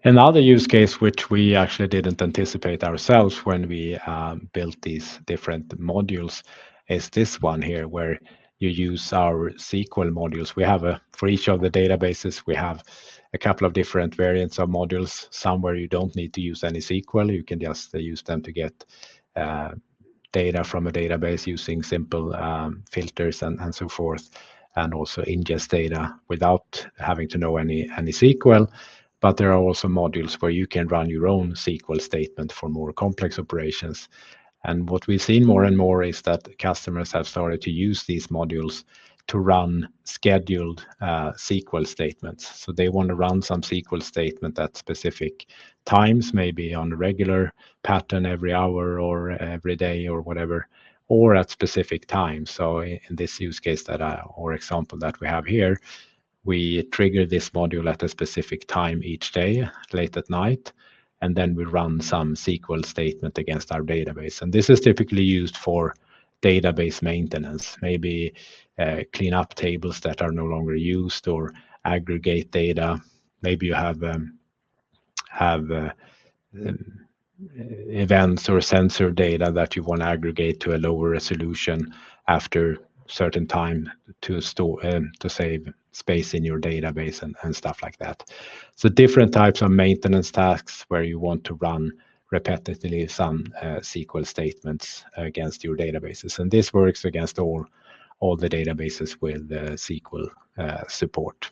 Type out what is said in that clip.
Another use case which we actually didn't anticipate ourselves when we built these different modules is this one here, where you use our SQL modules. We have for each of the databases, we have a couple of different variants of modules. Some where you don't need to use any SQL, you can just use them to get data from a database using simple filters and so forth, and also ingest data without having to know any SQL. But there are also modules where you can run your own SQL statement for more complex operations. And what we've seen more and more is that customers have started to use these modules to run scheduled SQL statements. So they want to run some SQL statement at specific times, maybe on a regular pattern every hour or every day or whatever, or at specific times. So in this use case or example that we have here, we trigger this module at a specific time each day, late at night, and then we run some SQL statement against our database. And this is typically used for database maintenance, maybe clean up tables that are no longer used or aggregate data. Maybe you have events or sensor data that you want to aggregate to a lower resolution after certain time to store to save space in your database and stuff like that. So different types of maintenance tasks where you want to run repetitively some SQL statements against your databases, and this works against all the databases with SQL support.